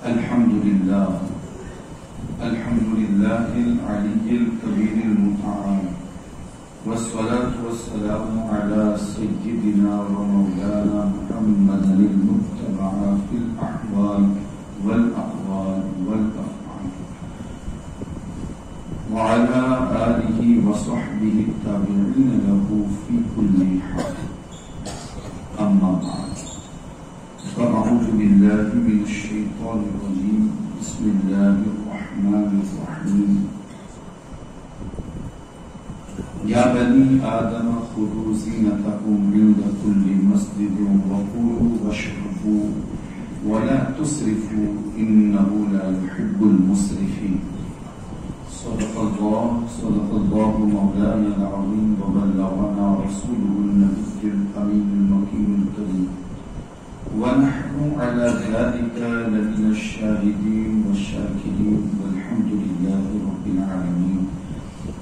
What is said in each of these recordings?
الحمد لله العلي الكبير المتعال، والصلاة والسلام على سيدنا ومولانا محمد المتبع في الأحوال والأقوال والأفعال، وعلى آله وصحبه التابعين له في كل حال. أما بعد، فأعوذ بالله من الشيطان الرجيم. بسم الله الرحمن الرحيم. يا بني آدم خذوا زينتكم عند كل مسجد وكلوا واشربوا ولا تسرفوا إنه لا يحب المسرفين. صدق الله مولانا العظيم، وبلغنا رسوله النبي الأمين المكين الكريم، ونحن على ذلك لمن الشاهدين والشاكرين، والحمد لله رب العالمين.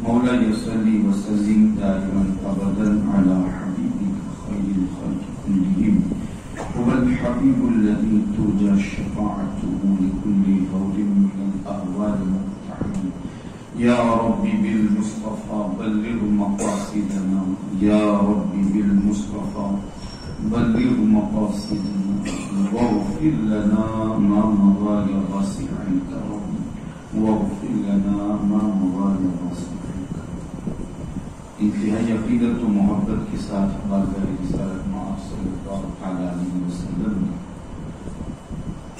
مولاي صل وسلم دائما أبدا على حبيبك خير الخلق كلهم، هو الحبيب الذي ترجى شفاعته لكل هول من الأهوال مقتحم. يا رب بالمصطفى بلغ مقاصدنا، يا رب بالمصطفى بلغ مقاصدنا، واغفر لنا ما مضى يا واسع الكرم، واغفر لنا ما مضى يا واسع الكرم. انتہائی عقیدت و محبت کے ساتھ بارگاہ رسالت مآب صلی اللہ علیہ وسلم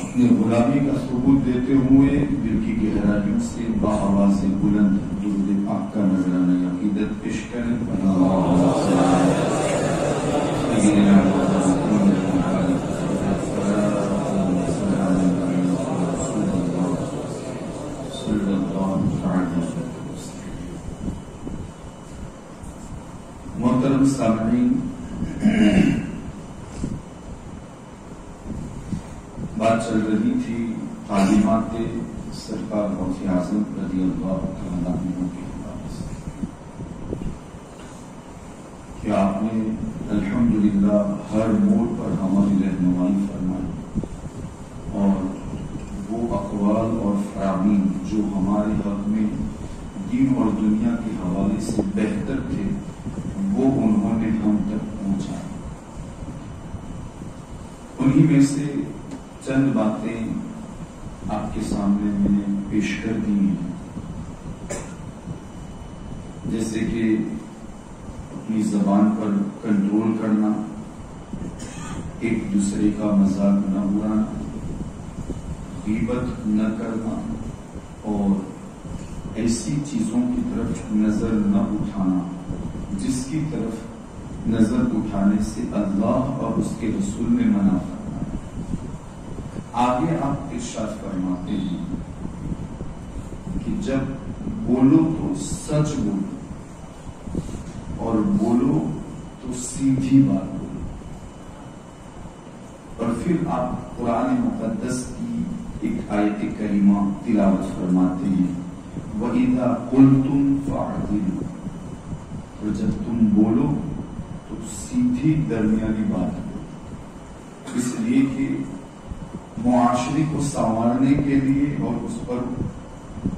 اپنے غلامی کا ثبوت دیتے ہوئے دل کی گہرائیوں سے باآواز بلند درود پاک کا نذرانہ عقیدت پیش کریں. محترم سامعین، بات چل رہی تھی تعلیمات سرکار غوث اعظم رضی اللہ تعالیٰ عنہ کے حوالے سے کہ آپ نے الحمدللہ ہر موڑ پر ہماری رہنمائی فرمائی، اور وہ اقوال اور فرامین جو ہمارے حق میں دین اور دنیا کے حوالے سے بہتر تھے وہ انہوں نے ہم تک پہنچائے. انہی میں سے چند باتیں آپ کے سامنے میں نے پیش کر دی ہیں، جیسے کہ اپنی زبان پر کنٹرول کرنا، ایک دوسرے کا مذاق نہ اڑانا، غیبت نہ کرنا، اور ایسی چیزوں کی طرف نظر نہ اٹھانا جس کی طرف نظر اٹھانے سے اللہ اور اس کے رسول نے منع فرمایا. آگے آپ ارشاد فرماتے ہیں کہ جب بولو تو سچ بولو، اور بولو تو سیدھی بات بولو. اور پھر آپ قرآن مقدس کی ایک آیت کریمہ تلاوت فرماتے ہیں، وَإِذَا قُلْتُمْ فَاعْدِلُوا، اور جب تم بولو تو سیدھی درمیانی بات بولو. اس لیے کہ معاشرے کو سنوارنے کے لیے اور اس پر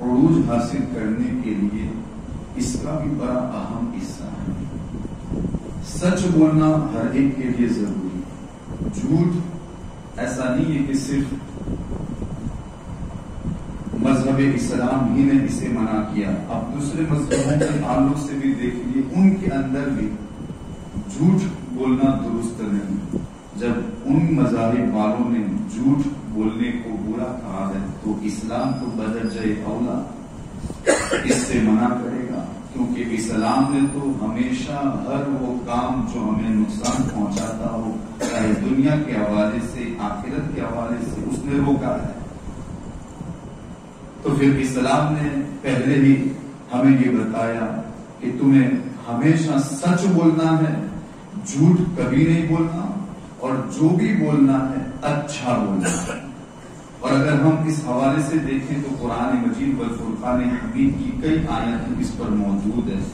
عروج حاصل کرنے کے لیے اس کا بھی بڑا اہم حصہ ہے. سچ بولنا ہر ایک کے لیے ضروری ہے. جھوٹ ایسا نہیں ہے کہ صرف مذہب اسلام ہی نے اسے منع کیا، آپ دوسرے مذہبوں کے تعلق سے بھی دیکھ لیے، ان کے اندر بھی جھوٹ بولنا درست نہیں. جب ان مذاہب والوں نے جھوٹ بولنے کو برا کہا ہے تو اسلام تو بدرجہ اولا اس سے منع کرے گا، کیونکہ اسلام نے تو ہمیشہ ہر وہ کام جو ہمیں نقصان پہنچاتا ہو، چاہے دنیا کے حوالے سے آخرت کے حوالے سے، اس نے روکا ہے. تو پھر اسلام نے پہلے ہی ہمیں یہ بتایا کہ تمہیں ہمیشہ سچ بولنا ہے، جھوٹ کبھی نہیں بولنا، اور جو بھی بولنا ہے اچھا بولنا ہے. اور اگر ہم اس حوالے سے دیکھیں تو قرآن مجید والفرقان حمید کی کئی آیتیں اس پر موجود ہیں،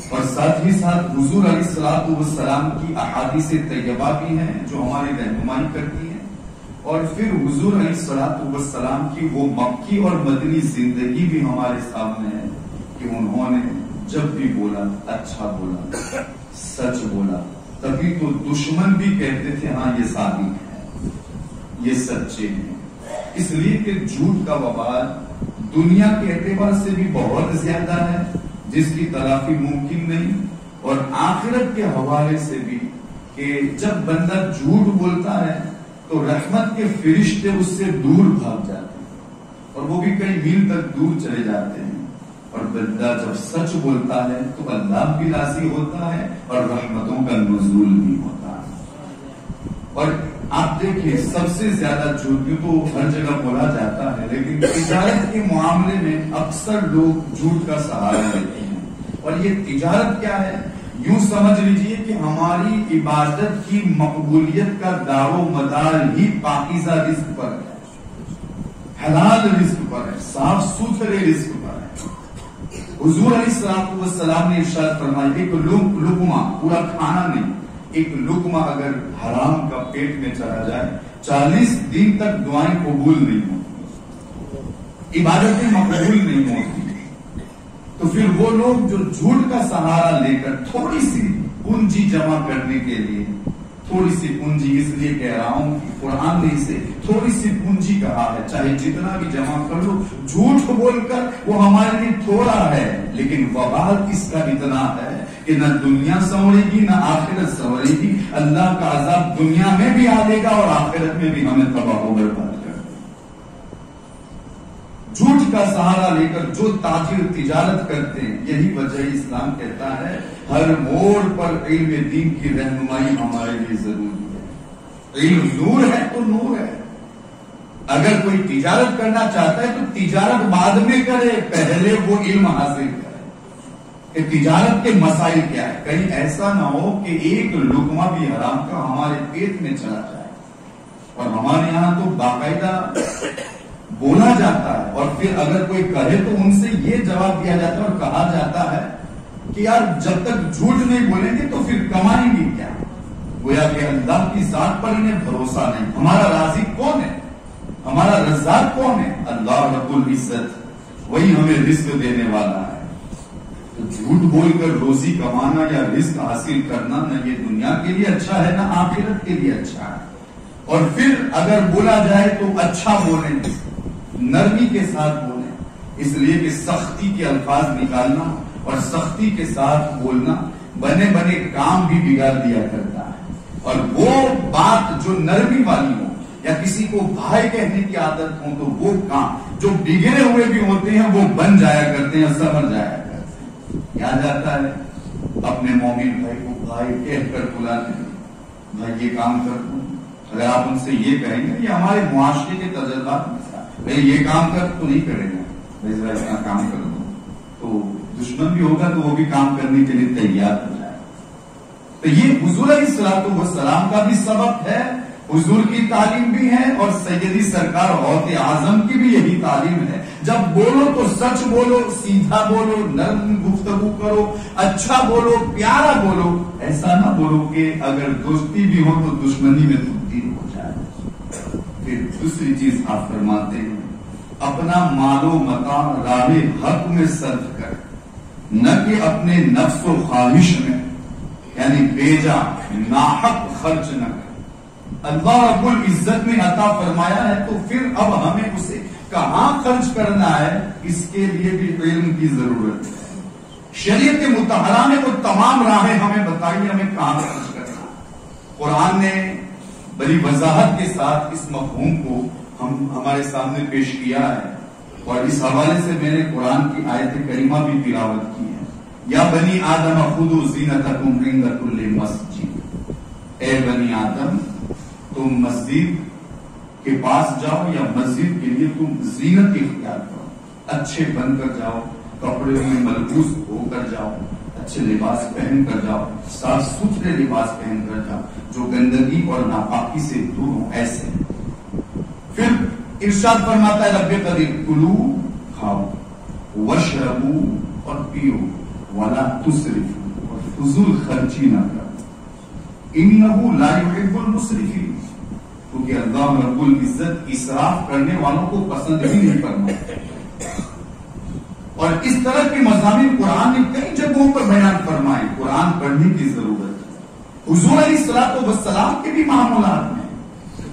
اور ساتھ ہی ساتھ حضور علیہ السلام کی احادیث طیبہ بھی ہیں جو ہماری رہنمائی کرتی ہیں. اور پھر حضور علیہ الصلوۃ والسلام کی وہ مکی اور مدنی زندگی بھی ہمارے سامنے ہے کہ انہوں نے جب بھی بولا اچھا بولا، سچ بولا، تبھی تو دشمن بھی کہتے تھے ہاں یہ صادق ہے، یہ سچے ہیں۔ اس لیے کہ جھوٹ کا وبال دنیا کے اعتبار سے بھی بہت زیادہ ہے جس کی تلافی ممکن نہیں، اور آخرت کے حوالے سے بھی کہ جب بندہ جھوٹ بولتا ہے تو رحمت کے فرشتے اس سے دور بھاگ جاتے ہیں اور وہ بھی کئی میل تک دور چلے جاتے ہیں، اور بندہ جب سچ بولتا ہے تو اللہ بھی راضی ہوتا ہے اور رحمتوں کا نزول بھی ہوتا ہے۔ اور آپ دیکھیں سب سے زیادہ جھوٹ تو ہر جگہ بولا جاتا ہے، لیکن تجارت کے معاملے میں اکثر لوگ جھوٹ کا سہارا لیتے ہیں۔ اور یہ تجارت کیا ہے؟ یوں سمجھ لیجئے کہ ہماری عبادت کی مقبولیت کا دار و مدار ہی پاکیزہ رزق پر ہے، حلال رزق پر ہے، صاف ستھرے رزق پر ہے۔ حضور علیہ السلام نے ارشاد فرمایا ایک لقمہ، پورا کھانا نہیں، ایک لقمہ اگر حرام کا پیٹ میں چلا جائے 40 دن تک دعائیں قبول نہیں ہوتی، عبادتیں مقبول نہیں ہوتی۔ تو پھر وہ لوگ جو جھوٹ کا سہارا لے کر تھوڑی سی پونجی جمع کرنے کے لیے، تھوڑی سی پونجی، اس لیے کہہ رہا ہوں کہ قرآن نے اسے تھوڑی سی پونجی کہا ہے، چاہے جتنا بھی جمع کر لو، جھوٹ بول کر وہ ہمارے لیے تھوڑا ہے، لیکن وبال اس کا اتنا ہے کہ نہ دنیا سنورے گی نہ آخرت سنورے گی، اللہ کا عذاب دنیا میں بھی آ لے گا اور آخرت میں بھی ہمیں تباہ و برباد کر دے گا۔ جھوٹ کا سہارا لے کر جو تاجر تجارت کرتے ہیں، یہی وجہ اسلام کہتا ہے ہر موڑ پر علم دین کی رہنمائی ہمارے لیے ضروری ہے۔ علم نور ہے تو نور ہے۔ اگر کوئی تجارت کرنا چاہتا ہے تو تجارت بعد میں کرے، پہلے وہ علم حاصل کرے کہ تجارت کے مسائل کیا ہے، کہیں ایسا نہ ہو کہ ایک لقمہ بھی حرام کا ہمارے پیٹ میں چلا جائے۔ اور ہمارے یہاں تو باقاعدہ بولا جاتا ہے، اور پھر اگر کوئی کہے تو ان سے یہ جواب دیا جاتا ہے اور کہا جاتا ہے کہ یار جب تک جھوٹ نہیں بولیں گے تو پھر کمائیں گے کیا؟ گویا کہ اللہ کی ذات پر انہیں بھروسہ نہیں۔ ہمارا رازق کون ہے؟ ہمارا رزاق کون ہے؟ اللہ رب العزت، وہی ہمیں رزق دینے والا ہے۔ تو جھوٹ بول کر روزی کمانا یا رزق حاصل کرنا نہ یہ دنیا کے لیے اچھا ہے نہ آخرت کے لیے اچھا ہے۔ اور پھر اگر بولا جائے تو اچھا بولیں، نرمی کے ساتھ بولیں، اس لیے کہ سختی کے الفاظ نکالنا اور سختی کے ساتھ بولنا بنے بنے کام بھی بگاڑ دیا کرتا ہے۔ اور وہ بات جو نرمی والی ہو یا کسی کو بھائی کہنے کی عادت ہو تو وہ کام جو بگڑے ہوئے بھی ہوتے ہیں وہ بن جایا کرتے ہیں، سمجھ جایا کرتے ہیں۔ کیا جاتا ہے اپنے مومن بھائی کو بھائی کہہ کر بلاتے ہیں، بھائی یہ کام کر دوں۔ اگر آپ ان سے یہ کہیں گے، یہ ہمارے معاشرے کے تجربات میں یہ کام کر تو نہیں کرے گا، ذرا اتنا کام کر دو، تو دشمن بھی ہوگا تو وہ بھی کام کرنے کے لیے تیار ہو جائے۔ تو یہ حضور علیہ الصلوۃ والسلام کا بھی سبق ہے، حضور کی تعلیم بھی ہے، اور سیدی سرکار غوث اعظم کی بھی یہی تعلیم ہے۔ جب بولو تو سچ بولو، سیدھا بولو، نرم گفتگو کرو، اچھا بولو، پیارا بولو، ایسا نہ بولو کہ اگر دوستی بھی ہو تو دشمنی میں تبدیل ہو جائے۔ پھر دوسری چیز آپ فرماتے ہیں اپنا مال و متاع راہ حق میں صرف کر، نہ کہ اپنے نفس و خواہش میں، یعنی بیجا ناحق خرچ نہ کر۔ اللہ رب العزت نے عطا فرمایا ہے تو پھر اب ہمیں اسے کہاں خرچ کرنا ہے اس کے لیے بھی علم کی ضرورت ہے۔ شریعت مطہرہ نے وہ تمام راہیں ہمیں بتائی، ہمیں کہاں خرچ کرنا ہے۔ قرآن نے بڑی وضاحت کے ساتھ اس مفہوم کو ہمارے سامنے پیش کیا ہے، اور اس حوالے سے میں نے قرآن کی آیت کریمہ بھی تلاوت کی ہے۔ یا بنی آدم خذوا زینتکم عند کل مسجد، اے بنی آدم تم مسجد کے پاس جاؤ یا مسجد کے لیے تم زینت اختیار کرو، اچھے بن کر جاؤ، کپڑے میں ملبوس ہو کر جاؤ، اچھے لباس پہن کر جاؤ، صاف ستھرے لباس پہن کر جاؤ جو گندگی اور ناپاکی سے دور ہو، ایسے۔ پھر ارشاد فرماتا ہے رب قدیر کلو، کھاؤ، وشربو اور پیو، ولا تسرفوا اور فضول خرچی نہ کرو، انہ لا یحب المسرفین، کیونکہ اللہ رب العزت اسراف کرنے والوں کو پسند ہی نہیں فرماتا. اور اس طرح کے مضامین قرآن نے کئی جگہوں پر بیان فرمائے. قرآن پڑھنے کی ضرورت ہے. حضور علیہ الصلوۃ والسلام کے بھی معمولات میں،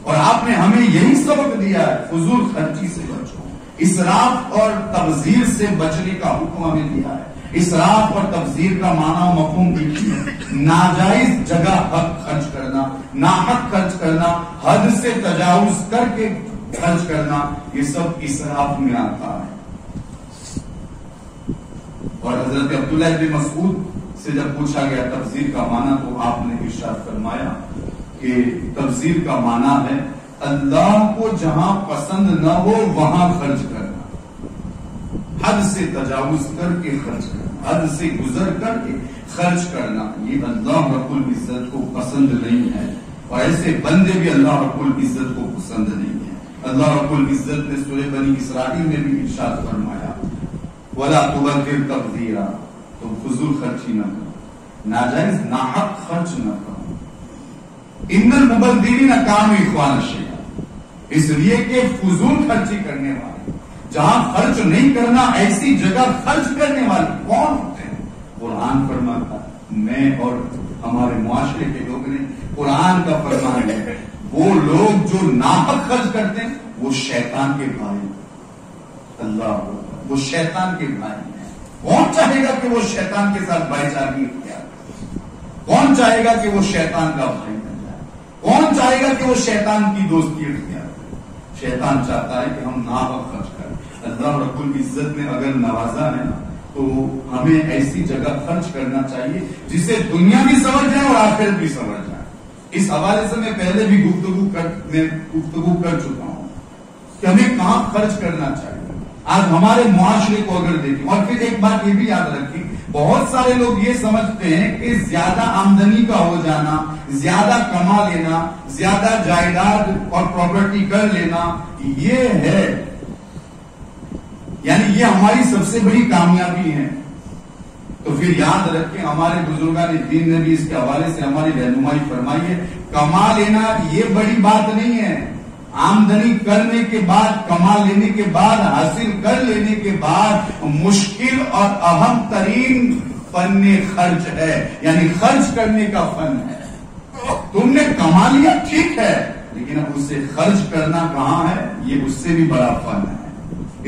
اور آپ نے ہمیں یہی سبق دیا ہے، فضول خرچی سے بچو. اسراف اور تبذیر سے بچنے کا حکم ہمیں دیا ہے. اسراف اور تبذیر کا معنی و مفہوم دیکھیے، ناجائز جگہ حق خرچ کرنا، ناحق خرچ کرنا، حد سے تجاوز کر کے خرچ کرنا، یہ سب اسراف میں آتا ہے. اور حضرت عبداللہ بن مسعود سے جب پوچھا گیا تبذیر کا معنی تو آپ نے ارشاد فرمایا کہ تبذیر کا معنی ہے اللہ کو جہاں پسند نہ ہو وہاں خرچ کرنا، حد سے تجاوز کر کے خرچ کرنا، حد سے گزر کر کے خرچ کرنا. یہ اللہ رب العزت کو پسند نہیں ہے، اور ایسے بندے بھی اللہ رب العزت کو پسند نہیں ہے. اللہ رب العزت نے سورہ بنی اسرائیل میں بھی ارشاد فرمایا وَلَا تُبَذِّرْ تَبْذِيرًا، تم فضول خرچی نہ کرو، ناجائز ناحق خرچ نہ کرو. اِنَّ الْمُبَذِّرِينَ كَانُوا إِخْوَانَ الشَّيَاطِينِ، اس لیے کہ فضول خرچی کرنے والے، جہاں خرچ نہیں کرنا ایسی جگہ خرچ کرنے والے کون ہوتے ہیں؟ قرآن فرماتا ہے، میں اور ہمارے معاشرے کے لوگ نے قرآن کا فرمان ہے، وہ لوگ جو ناحق خرچ کرتے ہیں وہ شیطان کے بھائی. اللہ وہ شیطان کے بھائی ہیں. کون چاہے گا کہ وہ شیطان کے ساتھ بھائی چارگی اختیار کرے؟ کون چاہے گا کہ وہ شیطان کا بھائی بن جائے؟ کون چاہے گا کہ وہ شیطان کی دوستی اختیار کرے؟ شیطان چاہتا ہے کہ ہم ناحق خرچ کریں. اللہ رب العزت نے اگر نوازا ہے نا تو ہمیں ایسی جگہ خرچ کرنا چاہیے جسے دنیا بھی سمجھ جائے اور آخرت بھی سمجھ جائے. اس حوالے سے میں پہلے بھی گفتگو کر چکا ہوں کہ ہمیں کہاں خرچ کرنا چاہیے. آج ہمارے معاشرے کو اگر دیکھیں، اور پھر ایک بات یہ بھی یاد رکھیں، بہت سارے لوگ یہ سمجھتے ہیں کہ زیادہ آمدنی کا ہو جانا، زیادہ کما لینا، زیادہ جائیداد اور پراپرٹی کر لینا یہ ہے، یعنی یہ ہماری سب سے بڑی کامیابی ہے. تو پھر یاد رکھیں ہمارے بزرگان دین نے بھی اس کے حوالے سے ہماری رہنمائی فرمائی ہے، کما لینا یہ بڑی بات نہیں ہے. آمدنی کرنے کے بعد، کما لینے کے بعد، حاصل کر لینے کے بعد مشکل اور اہم ترین فن خرچ ہے، یعنی خرچ کرنے کا فن ہے. تم نے کما لیا ٹھیک ہے، لیکن اب اسے خرچ کرنا کہاں ہے، یہ اس سے بھی بڑا فن ہے.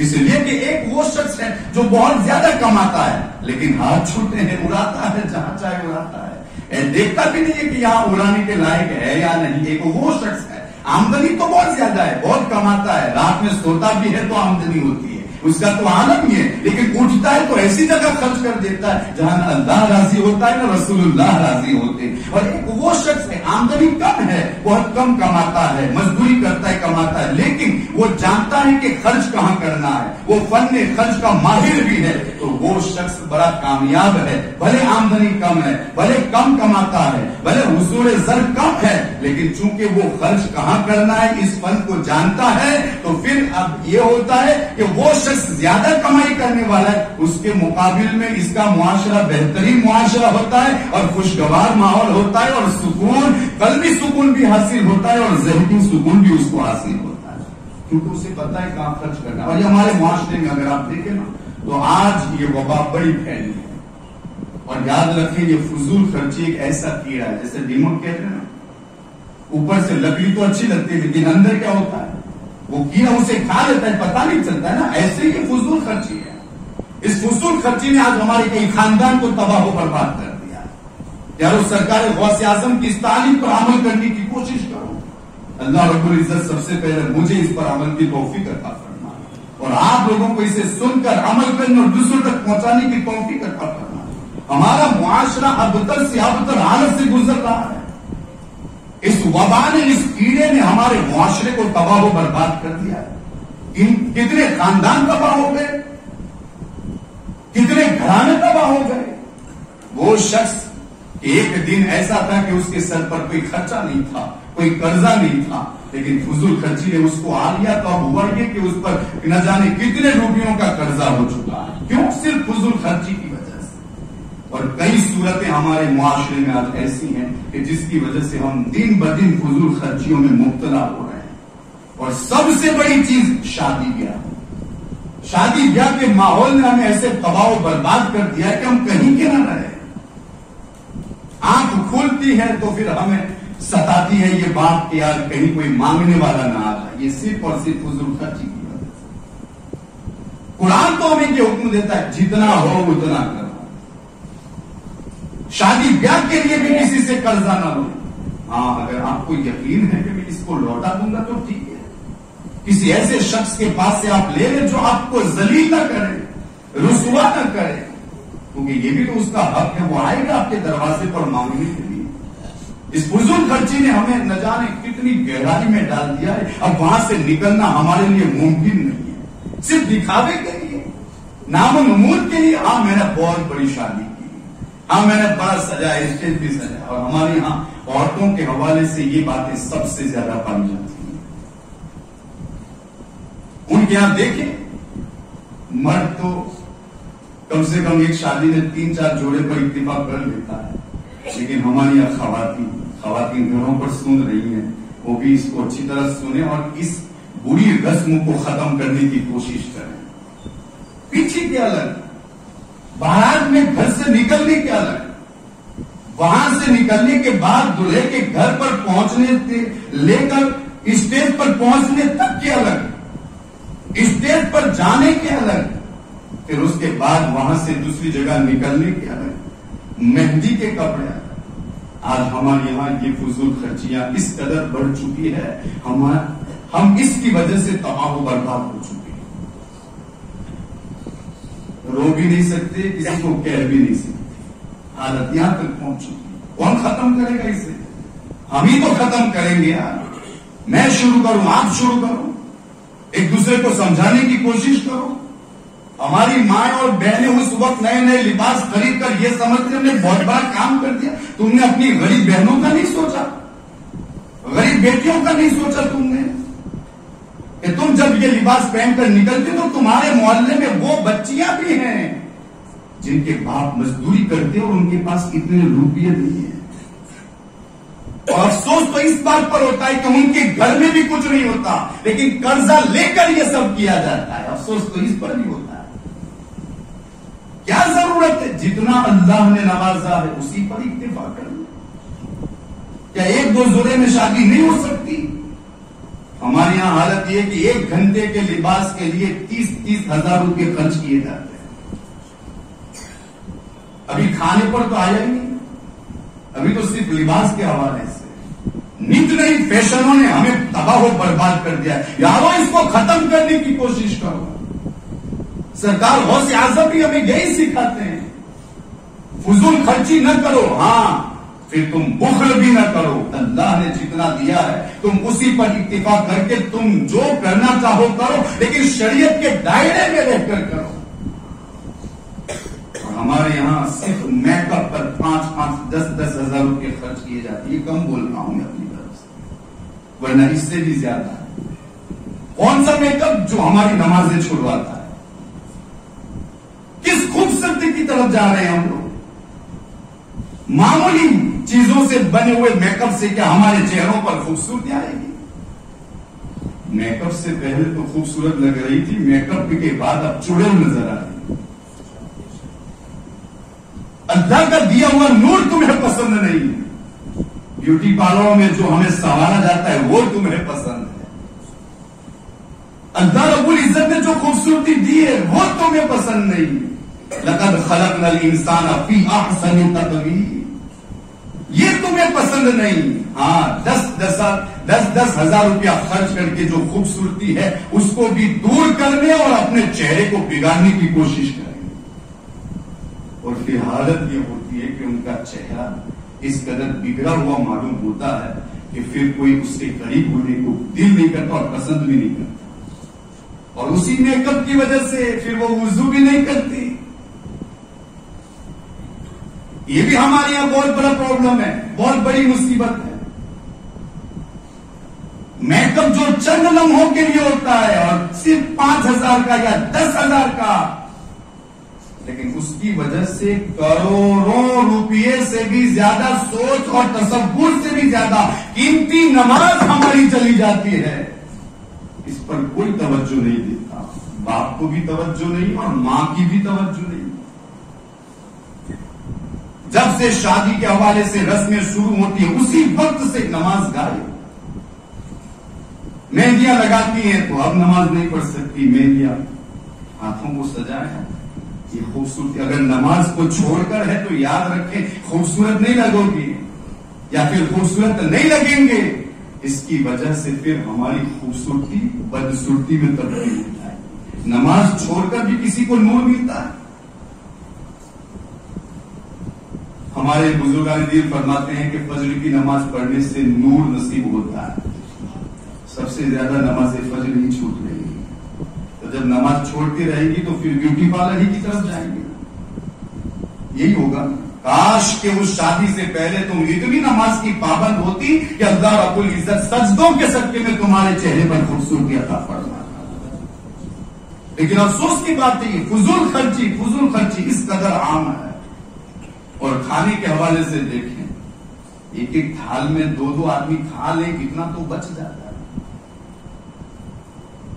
اس لیے کہ ایک وہ شخص ہے جو بہت زیادہ کماتا ہے لیکن ہاتھ چھوٹے ہیں، اڑاتا ہے جہاں چاہے اڑاتا ہے، دیکھتا بھی نہیں ہے کہ یہاں اڑانے کے لائق ہے یا نہیں. ایک وہ شخص ہے آمدنی تو بہت زیادہ ہے، بہت کماتا ہے، رات میں سوتا بھی ہے تو آمدنی ہوتی ہے، اس کا تو عالم ہی ہے، لیکن اٹھتا ہے تو ایسی جگہ خرچ کر دیتا ہے جہاں نہ اللہ راضی ہوتا ہے نہ رسول اللہ راضی ہوتے. اور ایک وہ شخص ہے آمدنی کم ہے، بہت کم کماتا ہے، مزدوری کرتا ہے، کماتا ہے، لیکن وہ جانتا ہے کہ خرچ کہاں کرنا ہے، وہ فن خرچ کا ماہر بھی ہے. تو وہ شخص بڑا کامیاب ہے، بھلے آمدنی کم ہے، بھلے کم کماتا ہے، بھلے حصول زر کم ہے، لیکن چونکہ وہ خرچ کہاں کرنا ہے اس فن کو جانتا ہے. تو پھر اب یہ ہوتا ہے کہ وہ شخص زیادہ کمائی کرنے والا ہے، اس کے مقابل میں اس کا معاشرہ بہترین معاشرہ ہوتا ہے اور خوشگوار ماحول ہوتا ہے، اور سکون، قلبی سکون بھی حاصل ہوتا ہے اور ذہنی سکون بھی اس کو حاصل ہوتا ہے، کیونکہ اسے پتا ہے کہاں خرچ کرنا. اور یہ ہمارے معاشرے میں اگر آپ دیکھیں نا تو آج یہ وبا بڑی پھیلی ہے. اور یاد رکھیں یہ فضول خرچی ایک ایسا کیڑا ہے جیسے دیمک کہتے ہیں نا، اوپر سے لکڑی تو اچھی لگتی ہے لیکن اندر کیا ہوتا ہے، وہ کیڑا اسے کھا لیتا ہے، پتہ نہیں چلتا ہے نا. ایسے ہی فضول خرچی ہے. اس فضول خرچی نے آج ہمارے کئی خاندان کو تباہ و برباد کر دیا ہے. یارو سرکار غوث اعظم کی اس تعلیم پر عمل کرنے کی کوشش کرو. اللہ رب العزت سب سے پہلے مجھے اس پر عمل کی توفیق عطا فرمائے، اور آپ لوگوں کو اسے سن کر عمل کرنے اور دوسروں تک پہنچانے کی توفیق عطا فرمائے. ہمارا معاشرہ ابتر سے ابتر حالت سے گزر رہا ہے. اس وبا نے، اس کیڑے نے ہمارے معاشرے کو تباہ و برباد کر دیا ہے. کتنے خاندان تباہ ہو گئے، کتنے گھرانے تباہ ہو گئے. وہ شخص ایک دن ایسا تھا کہ اس کے سر پر کوئی خرچہ نہیں تھا، کوئی قرضہ نہیں تھا، لیکن فضول خرچی نے اس کو آ لیا. تو اب ہوا یہ کہ اس پر نہ جانے کتنے روپیوں کا قرضہ ہو چکا ہے. کیوں؟ صرف فضول خرچی کی وجہ سے. اور کئی صورتیں ہمارے معاشرے میں آج ایسی ہیں کہ جس کی وجہ سے ہم دن بدن فضول خرچیوں میں مبتلا ہو رہے ہیں. اور سب سے بڑی چیز شادی بیاہ. شادی بیاہ کے ماحول نے ہمیں ایسے تباہ و برباد کر دیا کہ ہم کہیں کے نہ رہے. آنکھ کھولتی ہے تو پھر ہمیں ستاتی ہے یہ بات کہ یار کہیں کوئی مانگنے والا نہ آ جائے. یہ صرف اور صرف فضول خرچی کی وجہ سے. قرآن تو ہمیں یہ حکم دیتا ہے جتنا ہو اتنا کرو. شادی بیاہ کے لیے بھی کسی سے قرضہ نہ لو. ہاں اگر آپ کو یقین ہے کہ میں اس کو لوٹا دوں گا تو ٹھیک ہے. کسی ایسے شخص کے پاس سے آپ لے لیں جو آپ کو ذلیل نہ کرے, رسوا نہ کرے, کیونکہ یہ بھی تو اس کا حق ہے. وہ آئے گا آپ کے دروازے پر مانگنے کے لیے. اس فضول خرچی نے ہمیں نہ جانے کتنی گہرائی میں ڈال دیا ہے. اب وہاں سے نکلنا ہمارے لیے ممکن نہیں ہے. صرف دکھاوے کے لیے, نام و نمود کے لیے. ہاں میں نے بہت بڑی شادی کی, ہاں میں نے بڑا سجایا, اسٹیج بھی سجایا. اور ہمارے یہاں عورتوں کے حوالے سے یہ باتیں سب سے زیادہ پائی جاتی ہیں. ان کے یہاں دیکھیں مرد تو کم سے کم ایک شادی میں 3-4 جوڑے پر اتفاق کر لیتا ہے, لیکن ہماری یہاں خواتین گھروں پر سن رہی ہیں. وہ بھی اس کو اچھی طرح سنیں اور اس بری رسم کو ختم کرنے کی کوشش کریں. پیچھے کے الگ, بارات میں گھر سے نکلنے کے الگ, وہاں سے نکلنے کے بعد دلہے کے گھر پر پہنچنے سے لے کر اسٹیج پر پہنچنے تک کے الگ, اسٹیج پر جانے کے الگ, پھر اس کے بعد وہاں سے دوسری جگہ نکلنے کے الگ, مہندی کے کپڑے الگ. آج ہمارے یہاں یہ فضول خرچیاں اس قدر بڑھ چکی ہے, ہم اس کی وجہ سے تباہ و برباد ہو چکے ہیں. رو بھی نہیں سکتے, کسی کو کہہ بھی نہیں سکتے. حالت یہاں تک پہنچ چکی. کون ختم کرے گا اسے؟ ہم ہی تو ختم کریں گے یار. میں شروع کروں, آپ شروع کرو, ایک دوسرے کو سمجھانے کی کوشش کرو. ہماری ماں اور بہنیں اس وقت نئے نئے لباس خرید کر یہ سمجھتے ہم نے بہت بڑا کام کر دیا. تم نے اپنی غریب بہنوں کا نہیں سوچا, غریب بیٹیوں کا نہیں سوچا تم نے کہ تم جب یہ لباس پہن کر نکلتے تو تمہارے محلے میں وہ بچیاں بھی ہیں جن کے باپ مزدوری کرتے اور ان کے پاس اتنے روپیے نہیں ہیں. اور افسوس تو اس بات پر ہوتا ہے کہ ان کے گھر میں بھی کچھ نہیں ہوتا, لیکن قرضہ لے کر یہ سب کیا جاتا ہے. افسوس تو اس پر بھی ہوتا ہے. کیا ضرورت ہے؟ جتنا اللہ نے نوازا ہے اسی پر اکتفا کرنا. کیا 1-2 جوڑے میں شادی نہیں ہو سکتی؟ ہمارے یہاں حالت یہ کہ 1 گھنٹے کے لباس کے لیے 30 ہزار روپے خرچ کیے جاتے ہیں. ابھی کھانے پر تو آیا ہی نہیں, ابھی تو صرف لباس کے حوالے سے نت نئی فیشنوں نے ہمیں تباہ و برباد کر دیا. یارو اس کو ختم کرنے کی کوشش کرو. سرکار غوث اعظم بھی ہمیں یہی سکھاتے ہیں, فضول خرچی نہ کرو. ہاں پھر تم بخل بھی نہ کرو. اللہ نے جتنا دیا ہے تم اسی پر اتفاق کر کے تم جو کرنا چاہو کرو, لیکن شریعت کے دائرے میں رہ کر کرو. ہمارے یہاں صرف میک اپ پر 5-10 ہزار روپے خرچ کیے جاتے ہیں. یہ کم بول رہا ہوں میں اپنی طرف سے, ورنہ اس سے بھی زیادہ ہے. کون سا میک اپ جو ہماری نمازیں چھڑواتا ہے؟ کس خوبصورتی کی طرف جا رہے ہیں ہم لوگ؟ معمولی چیزوں سے بنے ہوئے میک اپ سے کیا ہمارے چہروں پر خوبصورتی آئے گی؟ میک اپ سے پہلے تو خوبصورت لگ رہی تھی, میک اپ کے بعد اب چڑیل نظر آ رہی. اللہ کا دیا ہوا نور تمہیں پسند نہیں, بیوٹی پارلروں میں جو ہمیں سنوارا جاتا ہے وہ تمہیں پسند ہے. اللہ رب العزت نے جو خوبصورتی دی ہے وہ تمہیں پسند نہیں. لقد خلقنا الانسان فی احسن تقویم, یہ تمہیں پسند نہیں. ہاں 10 ہزار روپیہ خرچ کر کے جو خوبصورتی ہے اس کو بھی دور کرنے اور اپنے چہرے کو بگاڑنے کی کوشش کریں. اور پھر حالت یہ ہوتی ہے کہ ان کا چہرہ اس قدر بگڑا ہوا معلوم ہوتا ہے کہ پھر کوئی اس سے قریب ہونے کو دل نہیں کرتا اور پسند بھی نہیں کرتا. اور اسی میک اپ کی وجہ سے پھر وہ وضو بھی نہیں کرتی. یہ بھی ہمارے یہاں بہت بڑا پرابلم ہے, بہت بڑی مصیبت ہے. میک اپ جو چند لمحوں کے لیے ہوتا ہے اور صرف 5,000 کا یا 10,000 کا لیکن اس کی وجہ سے کروڑوں روپئے سے بھی زیادہ سوچ اور تصور سے بھی زیادہ قیمتی نماز ہماری چلی جاتی ہے. اس پر کوئی توجہ نہیں دیتا. باپ کو بھی توجہ نہیں اور ماں کی بھی توجہ نہیں. جب سے شادی کے حوالے سے رسمیں شروع ہوتی ہیں اسی وقت سے نماز غائب. مہندیاں لگاتی ہیں تو اب نماز نہیں پڑھ سکتی. مہندیاں ہاتھوں کو سجائے یہ خوبصورتی اگر نماز کو چھوڑ کر ہے تو یاد رکھیں خوبصورت نہیں لگو گی یا پھر خوبصورت نہیں لگیں گے. اس کی وجہ سے پھر ہماری خوبصورتی بدصورتی میں تبدیل ہوتا ہے. نماز چھوڑ کر بھی کسی کو نور ملتا ہے. ہمارے بزرگان دین فرماتے ہیں کہ فجر کی نماز پڑھنے سے نور نصیب ہوتا ہے. سب سے زیادہ نماز فجر ہی چھوٹ رہی ہے. تو جب نماز چھوڑتی رہے گی تو پھر بیوٹی پارلر ہی کی طرف جائیں گے. یہی ہوگا. کاش کہ اس شادی سے پہلے تم اتنی نماز کی پابند ہوتی کہ اللہ رب العزت سجدوں کے صدقے میں تمہارے چہرے پر خوبصورتی عطا فرماتا. لیکن افسوس کی بات ہے فضول خرچی اس قدر عام ہے. اور کھانے کے حوالے سے دیکھیں ایک ایک تھال میں دو آدمی کھا لیں کتنا تو بچ جاتا ہے.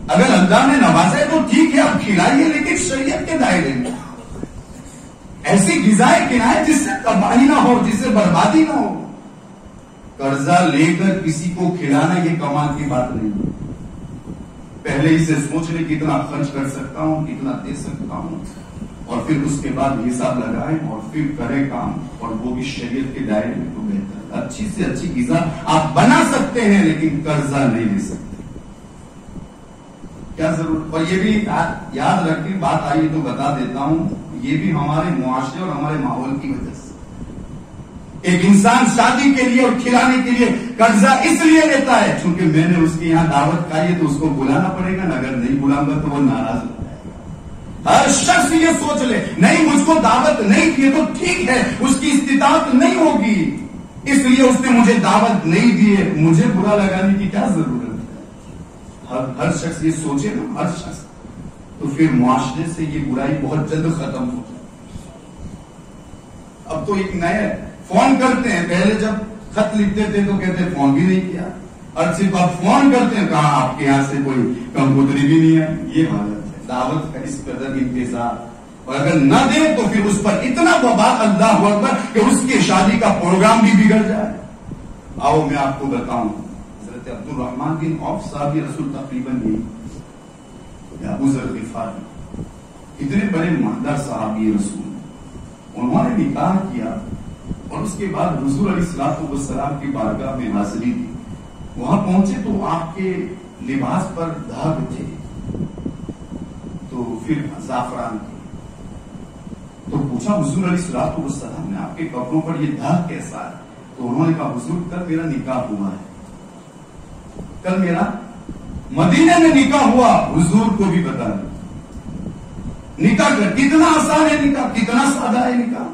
اگر اللہ نے نوازا ہے تو ٹھیک ہے اب کھلائیے لیکن شریعت کے دائرے میں. ایسی غذائیں کھلائیں جس سے تباہی نہ ہو جس سے بربادی نہ ہو. قرضہ لے کر کسی کو کھلانا یہ کمال کی بات نہیں. پہلے ہی سے سوچ لے کتنا خرچ کر سکتا ہوں کتنا دے سکتا ہوں اور پھر اس کے بعد حساب لگائیں اور پھر کریں کام اور وہ بھی شریعت کے دائرے میں تو بہتر. اچھی سے اچھی غذا آپ بنا سکتے ہیں لیکن قرضہ نہیں لے سکتے. کیا ضرورت. اور یہ بھی یاد رکھیں بات آئی تو بتا دیتا ہوں یہ بھی ہمارے معاشرے اور ہمارے ماحول کی وجہ سے. ایک انسان شادی کے لیے اور کھلانے کے لیے قرضہ اس لیے لیتا ہے چونکہ میں نے اس کے یہاں دعوت کرائی ہے تو اس کو بلانا پڑے گا نا. اگر نہیں بلاؤں گا تو وہ ناراض ہو جائے گا. ہر شخص یہ سوچ لے نہیں مجھ کو دعوت نہیں کی تو ٹھیک ہے اس کی استطاعت نہیں ہوگی اس لیے اس نے مجھے دعوت نہیں دی ہے مجھے برا لگانے کی کیا ضرورت ہے. ہر شخص یہ سوچے نا ہر شخص تو پھر معاشرے سے یہ برائی بہت جلد ختم ہو جائے. اب تو ایک نئے فون کرتے ہیں. پہلے جب خط لکھتے تھے تو کہتے ہیں فون بھی نہیں کیا اور صرف آپ فون کرتے ہیں کہاں آپ کے یہاں سے کوئی کمپوٹری بھی نہیں ہے. یہ حالت ہے. دعوت کا اس قدر انتظار اور اگر نہ دیں تو پھر اس پر اتنا وبال اللہ اکبر کہ اس کی شادی کا پروگرام بھی بگڑ جائے. آؤ میں آپ کو بتاؤں حضرت عبد الرحمن بن عوف صحابی رسول تقریباً ابو ذر غفاری اتنے بڑے مالدار صحابی رسول انہوں نے نکاح کیا اور اس کے بعد حضور علیہ الصلوۃ والسلام کی بارگاہ میں حاضری دی. وہاں پہنچے تو آپ کے لباس پر داغ تھے تو پھر زعفران کے تو پوچھا حضور علیہ الصلوۃ والسلام نے آپ کے کپڑوں پر یہ داغ کیسا ہے. تو انہوں نے کہا حضور کل میرا نکاح ہوا ہے کل میرا مدینے میں نکاح ہوا. حضور کو بھی بتا دیں نکاح کر کتنا آسان ہے نکاح کتنا سادہ ہے نکاح.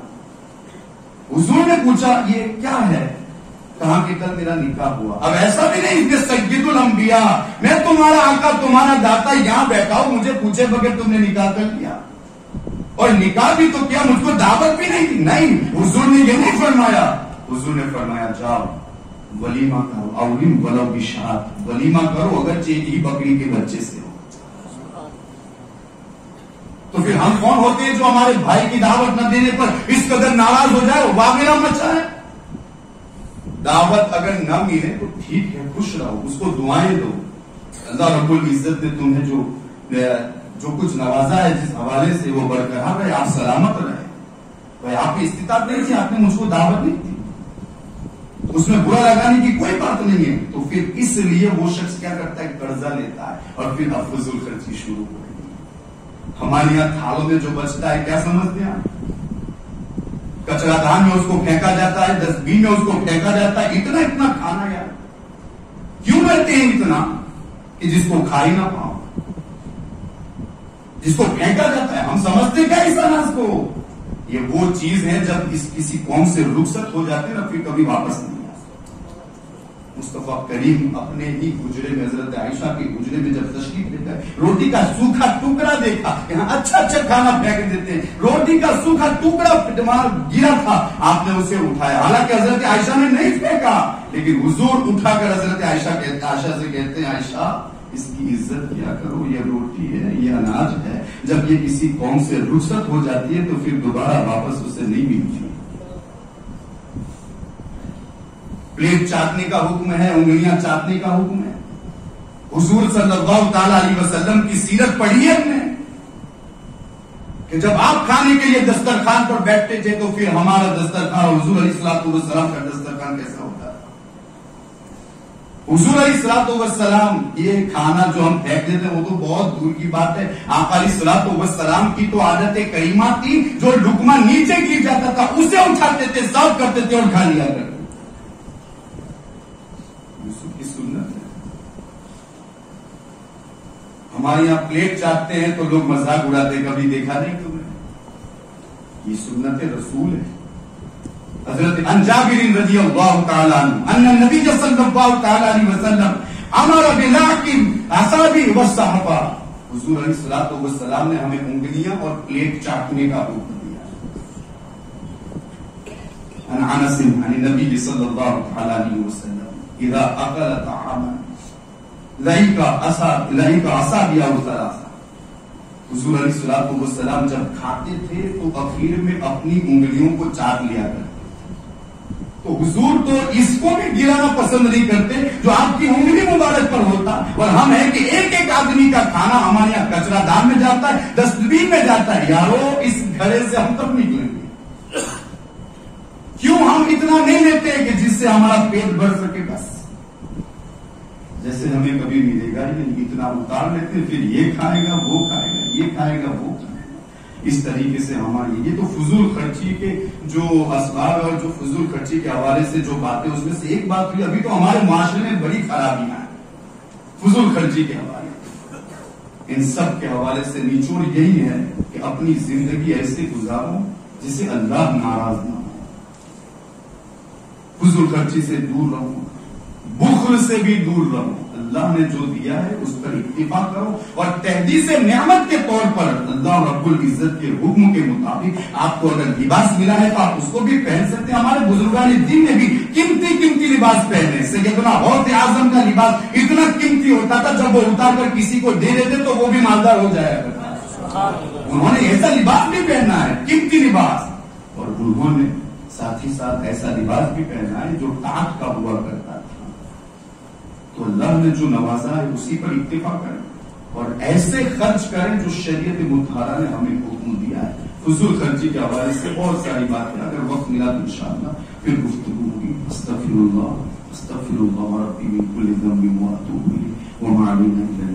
حضور نے پوچھا یہ کیا ہے کہا کہ کل میرا نکاح ہوا. اب ایسا بھی نہیں کہ سید الانبیاء میں تمہارا آقا تمہارا داتا یہاں بیٹھا ہوں مجھے پوچھے بغیر تم نے نکاح کر لیا اور نکاح بھی تو کیا مجھ کو دعوت بھی نہیں دی. نہیں حضور نے یہ نہیں فرمایا. حضور نے فرمایا جاؤ ولیمہ کرو اولیم ولو بشات ولیمہ کرو اگر چیزی بکری کے بچے سے ہو. تو پھر ہم کون ہوتے ہیں جو ہمارے بھائی کی دعوت نہ دینے پر اس قدر ناراض ہو جائے واقعہ مچائے. دعوت اگر نہ ملے تو ٹھیک ہے خوش رہو اس کو دعائیں دو. اللہ رب العزت نے تمہیں جو کچھ نوازا ہے جس حوالے سے وہ برقرار رہے آپ سلامت رہے. بھائی آپ کی استطاعت نہیں تھی آپ نے مجھ کو دعوت نہیں دی اس میں برا لگانے کی کوئی بات نہیں ہے. تو پھر اس لیے وہ شخص کیا کرتا ہے قرضہ لیتا ہے اور پھر اب فضول خرچی شروع ہو رہی ہے. ہمارے یہاں تھالوں میں جو بچتا ہے کیا سمجھتے ہیں کچرا دان میں اس کو پھینکا جاتا ہے ڈسٹ بین میں اس کو پھینکا جاتا ہے. اتنا کھانا یار کیوں لیتے ہیں اتنا کہ جس کو کھا ہی نہ پاؤ جس کو پھینکا جاتا ہے. ہم سمجھتے کیا اس اناج کو یہ وہ چیز ہے جب کسی قوم سے رخصت ہو جاتے نا پھر کبھی واپس نہیں آ سکتے. مصطفیٰ کریم اپنے ہی حجرے میں حضرت عائشہ کے حجرے میں جب تشریف لے گئے، روٹی کا سوکھا ٹکڑا دیکھا، یہاں اچھا اچھا کھانا پھینک دیتے ہیں، روٹی کا سوکھا ٹکڑا گرا تھا، آپ نے اسے اٹھایا، حالانکہ حضرت عائشہ نے نہیں پھینکا، لیکن حضور اٹھا کر حضرت عائشہ سے کہتے ہیں عائشہ اس کی عزت کیا کرو، یہ روٹی ہے، یہ اناج ہے، جب یہ کسی قوم سے رخصت ہو جاتی ہے تو پھر دوبارہ واپس اسے نہیں ملتی۔ پلیٹ چاٹنے کا حکم ہے، انگلیاں چاٹنے کا حکم ہے۔ حضور صلی اللہ تعالی علیہ وسلم کی سیرت پڑھی ہے ہم نے کہ جب آپ کھانے کے لیے دسترخوان پر بیٹھتے تھے تو پھر ہمارا دسترخوان حضور علیہ الصلوۃ والسلام کا دسترخوان کیسا ہوتا ہے؟ حضور علیہ الصلوۃ والسلام یہ کھانا جو ہم پھینک دیتے ہیں وہ تو بہت دور کی بات ہے، آقا علیہ الصلوۃ والسلام کی تو عادت کریمہ تھی، جو لقمہ نیچے گر جاتا تھا اسے اٹھاتے تھے، صاف کرتے تھے اور کھا لیا کرتے۔ ہمارے یہاں پلیٹ چاٹتے ہیں تو لوگ مذاق اڑاتے، کبھی دیکھا نہیں تم نے؟ یہ سنت رسول ہے۔ حضرت عن جابر رضی اللہ تعالی عنہ ان النبی صلی اللہ تعالی علیہ وسلم امر بلعق اصابع والصحفہ، حضور علیہ الصلوۃ والسلام نے ہمیں انگلیاں اور پلیٹ چاٹنے کا حکم دیا۔ عن انس عن النبی صلی اللہ تعالی علیہ وسلم اذا اکل طعاما لئی کا اصابع ثلاثہ، حضور علیہ الصلوۃ والسلام جب کھاتے تھے تو اخیر میں اپنی انگلیوں کو چاٹ لیا کرتے، تو حضور تو اس کو بھی گرانا پسند نہیں کرتے جو آپ کی انگلی مبارک پر ہوتا، اور ہم ہیں کہ ایک ایک آدمی کا کھانا ہمارے یہاں کچرا دان میں جاتا ہے، ڈسٹ بین میں جاتا ہے، یارو اس گھڑے سے ہم کب نکلیں گے؟ کیوں ہم اتنا نہیں لیتے کہ جس سے ہمارا پیٹ بھر سکے؟ بس جیسے ہمیں کبھی ملے گا ہی نہیں، اتنا اتار لیتے ہیں، پھر یہ کھائے گا وہ کھائے گا، یہ کھائے گا وہ کھائے گا، اس طریقے سے ہماری یہ تو فضول خرچی کے جو اسباب اور جو فضول خرچی کے حوالے سے جو باتیں، اس میں سے ایک بات ہوئی، ابھی تو ہمارے معاشرے میں بڑی خرابیاں ہیں فضول خرچی کے حوالے، ان سب کے حوالے سے نچوڑ یہی ہے کہ اپنی زندگی ایسے گزارو جسے اللہ ناراض نہ ہو، فضول خرچی سے دور رہو، بخل سے بھی دور رہو، اللہ نے جو دیا ہے اس پر اکتفا کرو، اور تحدیث نعمت کے طور پر اللہ رب العزت کے حکم کے مطابق آپ کو اگر لباس ملا ہے تو آپ اس کو بھی پہن سکتے ہیں۔ ہمارے بزرگان دین نے بھی قیمتی لباس پہنے، سیدنا غوث اعظم کا لباس اتنا قیمتی ہوتا تھا جب وہ اتار کر کسی کو دے دیتے تو وہ بھی مالدار ہو جایا کرتا، انہوں نے ایسا لباس بھی پہنا ہے، قیمتی لباس، اور انہوں نے ساتھ ہی ساتھ ایسا لباس بھی پہنا ہے جو ٹاٹ کا ہوا کرتا تھا۔ تو اللہ نے جو نوازا ہے اسی پر اکتفا کریں اور ایسے خرچ کریں جو شریعت مطہرہ نے ہمیں حکم دیا ہے۔ فضول خرچی کے حوالے سے بہت ساری باتیں، اگر وقت ملا تو انشاءاللہ پھر گفتگو ہوگی۔ استغفر اللہ ربی من کل ذنب واتوب الیہ وما علینا الا